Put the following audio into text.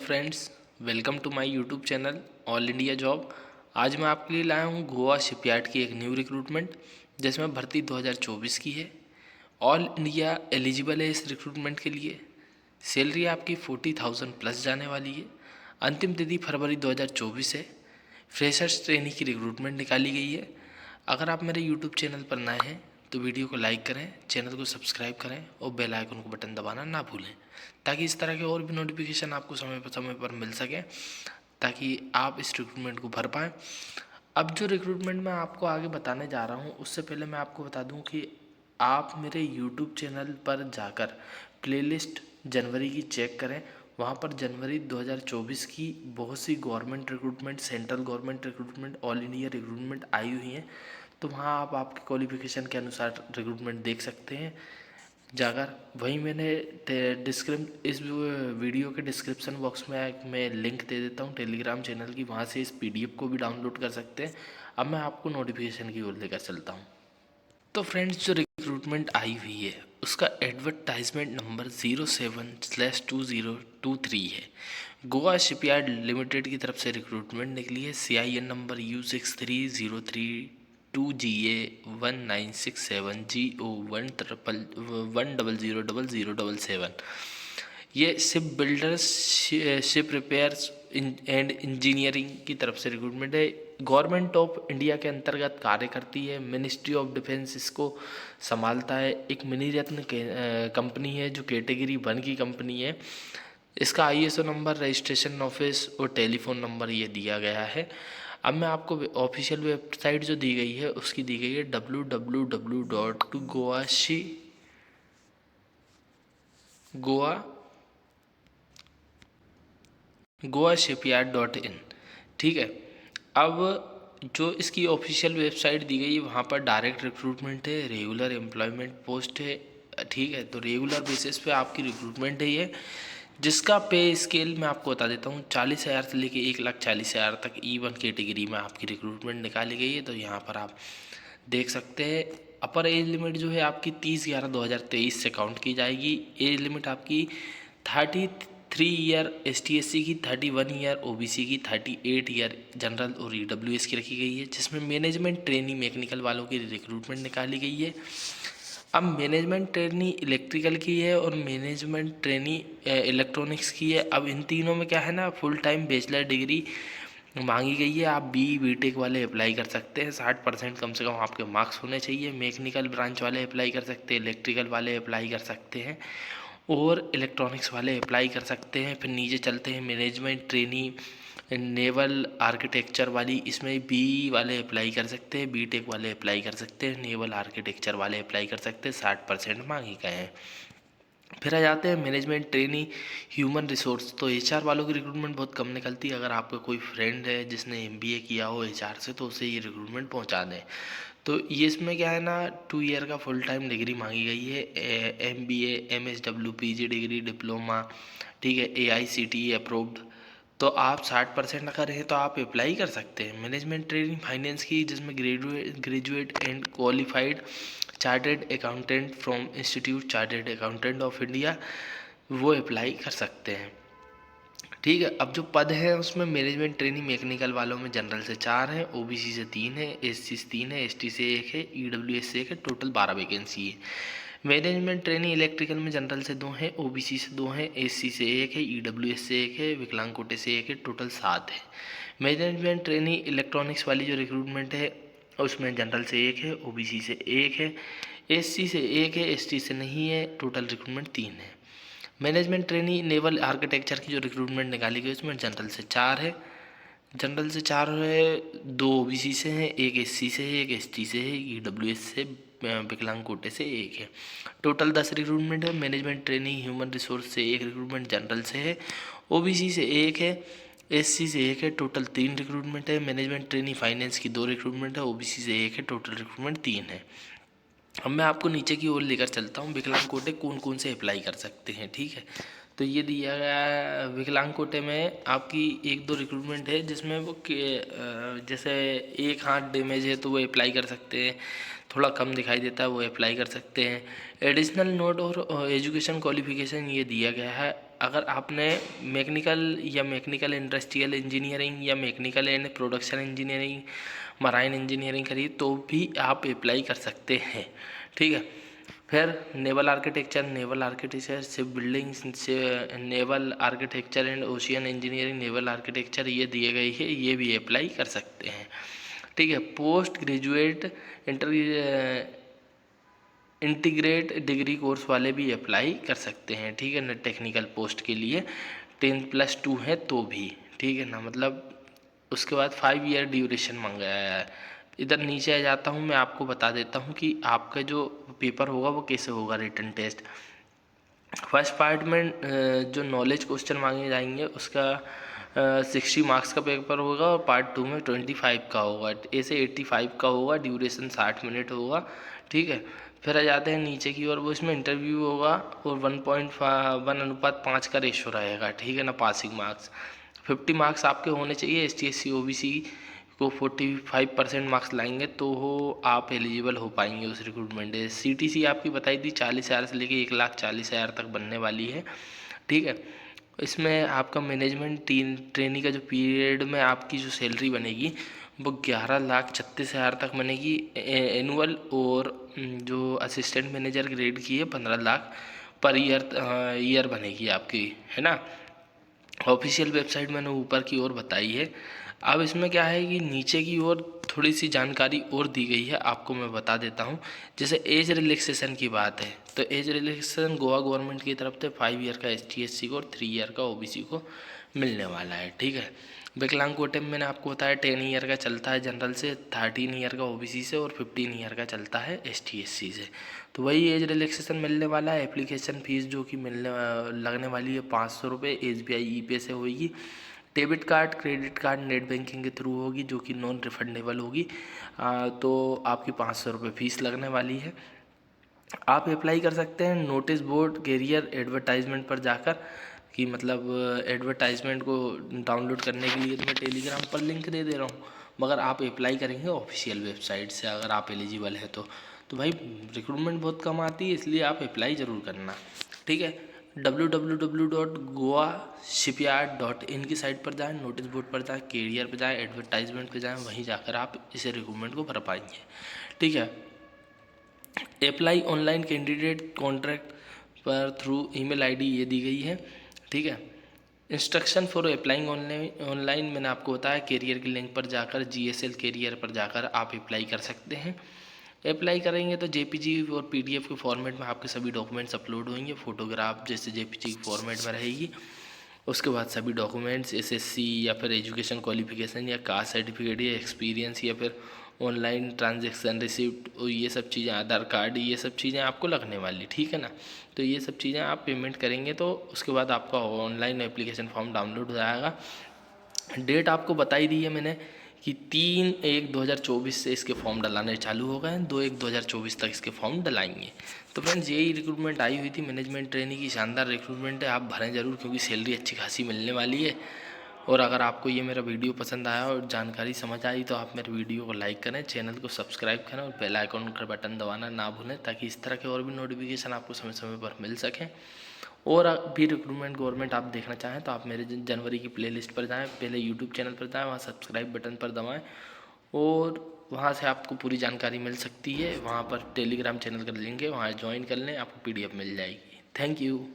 Friends, welcome to my YouTube channel all India job. आज मैं आपके लिए लाया हूँ गोवा शिपयार्ड की एक न्यू रिक्रूटमेंट जिसमें भर्ती 2024 की है। ऑल इंडिया एलिजिबल है इस रिक्रूटमेंट के लिए। सैलरी आपकी 40,000 प्लस जाने वाली है। अंतिम तिथि फरवरी 2024 है। फ्रेशर्स ट्रेनी की रिक्रूटमेंट निकाली गई है। अगर आप मेरे यूट्यूब चैनल पर नए हैं तो वीडियो को लाइक करें, चैनल को सब्सक्राइब करें और बेल आइकन को बटन दबाना ना भूलें, ताकि इस तरह के और भी नोटिफिकेशन आपको समय पर मिल सके, ताकि आप इस रिक्रूटमेंट को भर पाएँ। अब जो रिक्रूटमेंट मैं आपको आगे बताने जा रहा हूँ उससे पहले मैं आपको बता दूँ कि आप मेरे यूट्यूब चैनल पर जाकर प्लेलिस्ट जनवरी की चेक करें। वहाँ पर जनवरी 2024 की बहुत सी government recruitment, central government recruitment, all India recruitment आई हुई हैं। तो वहाँ आप आपके क्वालिफिकेशन के अनुसार रिक्रूटमेंट देख सकते हैं जाकर। वहीं मैंने इस वीडियो के डिस्क्रिप्शन बॉक्स में मैं लिंक दे देता हूँ टेलीग्राम चैनल की, वहाँ से इस पीडीएफ को भी डाउनलोड कर सकते हैं। अब मैं आपको नोटिफिकेशन की ओर लेकर चलता हूँ। तो फ्रेंड्स, जो रिक्रूटमेंट आई हुई है उसका एडवर्टाइजमेंट नंबर 07/2023 है। गोवा शिपयार्ड लिमिटेड की तरफ से रिक्रूटमेंट निकली है। CIN number U6303GA1967GO100000077। ये ship builders, ship repairs and engineering की तरफ से रिक्रूटमेंट है। गवर्नमेंट ऑफ इंडिया के अंतर्गत कार्य करती है। मिनिस्ट्री ऑफ डिफेंस इसको संभालता है। एक मिनी रत्न कंपनी है जो कैटेगरी 1 की कंपनी है। इसका ISO नंबर, रजिस्ट्रेशन ऑफिस और टेलीफोन नंबर ये दिया गया है। अब मैं आपको ऑफिशियल वेबसाइट जो दी गई है उसकी दी गई है www.goashipyard.in। ठीक है। अब जो इसकी ऑफिशियल वेबसाइट दी गई है वहाँ पर डायरेक्ट रिक्रूटमेंट है, रेगुलर एम्प्लॉयमेंट पोस्ट है। ठीक है, तो रेगुलर बेसिस पे आपकी रिक्रूटमेंट है ये, जिसका पे स्केल मैं आपको बता देता हूँ। 40,000 से लेके 1,40,000 तक E1 कैटेगरी में आपकी रिक्रूटमेंट निकाली गई है। तो यहाँ पर आप देख सकते हैं अपर एज लिमिट जो है आपकी 30/11/2023 से काउंट की जाएगी। एज लिमिट आपकी 33 ईयर ST/SC की, 31 ईयर OBC की, 38 ईयर जनरल और EWS की रखी गई है। जिसमें मैनेजमेंट ट्रेनी मैकेनिकल वालों की रिक्रूटमेंट निकाली गई है। अब मैनेजमेंट ट्रेनी इलेक्ट्रिकल की है और मैनेजमेंट ट्रेनी इलेक्ट्रॉनिक्स की है। अब इन तीनों में क्या है ना, फुल टाइम बैचलर डिग्री मांगी गई है। आप BTech वाले अप्लाई कर सकते हैं। 60% कम से कम आपके मार्क्स होने चाहिए। मैकेनिकल ब्रांच वाले अप्लाई कर सकते हैं, इलेक्ट्रिकल वाले अप्लाई कर सकते हैं और इलेक्ट्रॉनिक्स वाले अप्लाई कर सकते हैं। फिर नीचे चलते हैं, मैनेजमेंट ट्रेनी नेवल आर्किटेक्चर वाली, इसमें B वाले अप्लाई कर सकते हैं, BTech वाले अप्लाई कर सकते हैं, नेवल आर्किटेक्चर वाले अप्लाई कर सकते हैं। 60% मांगे गए हैं। फिर आ जाते हैं मैनेजमेंट ट्रेनी ह्यूमन रिसोर्स। तो HR वालों की रिक्रूटमेंट बहुत कम निकलती है। अगर आपका कोई फ्रेंड है जिसने MBA किया हो HR से तो उसे ये रिक्रूटमेंट पहुंचा दें। तो ये इसमें क्या है ना, 2 ईयर का फुल टाइम डिग्री मांगी गई है। MBA, MSW, PG degree, diploma, ठीक है, AICTE अप्रूव्ड। तो आप 60% अगर हैं तो आप अप्लाई कर सकते हैं। मैनेजमेंट ट्रेनिंग फाइनेंस की, जिसमें graduate and qualified chartered accountant from institute chartered accountant of India, वो अप्लाई कर सकते हैं। ठीक है। अब जो पद है उसमें मैनेजमेंट ट्रेनिंग मैकेनिकल वालों में जनरल से 4 हैं, OBC से 3 है, SC से 3 है, ST से 1 है, EWS से 1 है। टोटल 12 वैकेंसी है। मैनेजमेंट ट्रेनिंग इलेक्ट्रिकल में जनरल से 2 हैं, OBC से 2 हैं, SC से 1 है, EWS से 1 है, विकलांग कोटे से 1 है। टोटल 7 है। मैनेजमेंट ट्रेनिंग इलेक्ट्रॉनिक्स वाली जो रिक्रूटमेंट है उसमें जनरल से 1 है, OBC से 1 है, SC से 1 है, ST से नहीं है। टोटल रिक्रूटमेंट 3 है। मैनेजमेंट ट्रेनी नेवल आर्किटेक्चर की जो रिक्रूटमेंट निकाली गई उसमें जनरल से 4 है, जनरल से 4 है, 2 OBC से हैं, 1 SC से है, 1 ST से है, EWS से, विकलांग कोटे से 1 है। टोटल 10 रिक्रूटमेंट है। मैनेजमेंट ट्रेनिंग ह्यूमन रिसोर्स से 1 रिक्रूटमेंट जनरल से है, OBC से 1 है, SC से 1 है। टोटल 3 रिक्रूटमेंट है। मैनेजमेंट ट्रेनिंग फाइनेंस की 2 रिक्रूटमेंट है, OBC से 1 है। टोटल रिक्रूटमेंट 3 है। अब मैं आपको नीचे की ओर लेकर चलता हूँ, विकलांग कोटे कौन कौन से अप्लाई कर सकते हैं। ठीक है, तो ये दिया गया है विकलांग कोटे में आपकी 1-2 रिक्रूटमेंट है, जिसमें वो जैसे एक हाथ डैमेज है तो वो अप्लाई कर सकते हैं, थोड़ा कम दिखाई देता है वो अप्लाई कर सकते हैं। एडिशनल नोट और एजुकेशन क्वालिफिकेशन ये दिया गया है। अगर आपने मैकेनिकल या मैकेनिकल इंडस्ट्रियल इंजीनियरिंग या mechanical and production engineering, marine engineering करी तो भी आप अप्लाई कर सकते हैं, ठीक है। फिर naval architecture, ship building, naval architecture and ocean engineering, naval architecture ये दिए गए हैं, ये भी अप्लाई कर सकते हैं, ठीक है। Post graduate integrate degree course वाले भी अप्लाई कर सकते हैं, ठीक है ना। टेक्निकल पोस्ट के लिए 10+2 है तो भी, ठीक है ना। मतलब उसके बाद 5 ईयर ड्यूरेशन मांगा है। इधर नीचे आ जाता हूँ, मैं आपको बता देता हूँ कि आपका जो पेपर होगा वो कैसे होगा। रिटन टेस्ट फर्स्ट पार्ट में जो नॉलेज क्वेश्चन मांगे जाएंगे उसका 60 मार्क्स का पेपर होगा और पार्ट 2 में 25 का होगा, ऐसे 85 का होगा। ड्यूरेशन 60 मिनट होगा, ठीक है। फिर आ जाते हैं नीचे की ओर, वो इसमें इंटरव्यू होगा और 1:1:5 का रेशो रहेगा, ठीक है ना। पासिंग मार्क्स 50 मार्क्स आपके होने चाहिए। ST/SC OBC को 45% मार्क्स लाएंगे तो आप एलिजिबल हो पाएंगे उस रिक्रूटमेंट। CTC आपकी बताई थी 40,000 से लेके 1,40,000 तक बनने वाली है, ठीक है। इसमें आपका मैनेजमेंट ट्रेनिंग का जो पीरियड में आपकी जो सैलरी बनेगी वो 11,36,000 तक बनेगी एनुअल, और जो असिस्टेंट मैनेजर ग्रेड की है 15 लाख पर ईयर बनेगी आपकी, है ना। ऑफिशियल वेबसाइट मैंने ऊपर की ओर बताई है। अब इसमें क्या है कि नीचे की ओर थोड़ी सी जानकारी और दी गई है, आपको मैं बता देता हूँ। जैसे एज रिलैक्सेशन की बात है तो एज रिलैक्सेशन गोवा गवर्नमेंट की तरफ से 5 ईयर का ST/SC को और 3 ईयर का OBC को मिलने वाला है, ठीक है। विकलांग कोटे में मैंने आपको बताया 10 ईयर का चलता है जनरल से, 13 ईयर का OBC से और 15 ईयर का चलता है ST/SC से। तो वही एज रिलैक्सेशन मिलने वाला है। एप्लीकेशन फ़ीस जो कि लगने वाली है 500 रुपये, SBI E-Pay से होगी। Debit card, credit card, net banking के थ्रू होगी जो कि नॉन रिफंडेबल होगी। तो आपकी 500 रुपये फ़ीस लगने वाली है। आप अप्लाई कर सकते हैं नोटिस बोर्ड कैरियर एडवर्टाइजमेंट पर जाकर, कि मतलब एडवर्टाइजमेंट को डाउनलोड करने के लिए तो मैं टेलीग्राम पर लिंक दे दे रहा हूँ, मगर आप अप्लाई करेंगे ऑफिशियल वेबसाइट से अगर आप एलिजिबल है तो भाई रिक्रूटमेंट बहुत कम आती है, इसलिए आप अप्लाई ज़रूर करना, ठीक है। www.goashipyard.in की साइट पर जाएं, नोटिस बोर्ड पर जाएं, कैरियर पर जाएं, एडवर्टाइजमेंट पर जाएं, वहीं जाकर आप इसे रिक्रूटमेंट को भर पाएंगे, ठीक है। अप्लाई ऑनलाइन कैंडिडेट कॉन्ट्रैक्ट पर थ्रू ईमेल आईडी ये दी गई है, ठीक है। इंस्ट्रक्शन फॉर अप्लाइंग ऑनलाइन मैंने आपको बताया, कैरियर के लिंक पर जाकर GSL कैरियर पर जाकर आप अप्लाई कर सकते हैं। अप्लाई करेंगे तो JPG और PDF के फॉर्मेट में आपके सभी डॉक्यूमेंट्स अपलोड होंगे। फ़ोटोग्राफ जैसे JPG के फॉर्मेट में रहेगी। उसके बाद सभी डॉक्यूमेंट्स SSC या फिर एजुकेशन क्वालिफिकेशन या कास्ट सर्टिफिकेट या एक्सपीरियंस या फिर ऑनलाइन ट्रांजैक्शन रिसिप्ट, ये सब चीज़ें, आधार कार्ड, ये सब चीज़ें आपको लगने वाली, ठीक है ना। तो ये सब चीज़ें आप पेमेंट करेंगे तो उसके बाद आपका ऑनलाइन एप्लीकेशन फॉर्म डाउनलोड हो जाएगा। डेट आपको बताई दी है मैंने कि 3/1/2024 से इसके फॉर्म डलाने चालू हो गए हैं, 2/1/2024 तक इसके फॉर्म डलाएंगे। तो फ्रेंड्स यही रिक्रूटमेंट आई हुई थी, मैनेजमेंट ट्रेनिंग की शानदार रिक्रूटमेंट है। आप भरें ज़रूर क्योंकि सैलरी अच्छी खासी मिलने वाली है। और अगर आपको ये मेरा वीडियो पसंद आया और जानकारी समझ आई तो आप मेरे वीडियो को लाइक करें, चैनल को सब्सक्राइब करें और बेल आइकन का बटन दबाना ना भूलें, ताकि इस तरह के और भी नोटिफिकेशन आपको समय समय पर मिल सकें। और भी रिक्रूटमेंट गवर्नमेंट आप देखना चाहें तो आप मेरे जनवरी की प्लेलिस्ट पर जाएं, पहले यूट्यूब चैनल पर जाएं, वहाँ सब्सक्राइब बटन पर दबाएं और वहाँ से आपको पूरी जानकारी मिल सकती है। वहाँ पर टेलीग्राम चैनल का लिंक है, वहाँ ज्वाइन कर लें, आपको PDF मिल जाएगी। Thank you.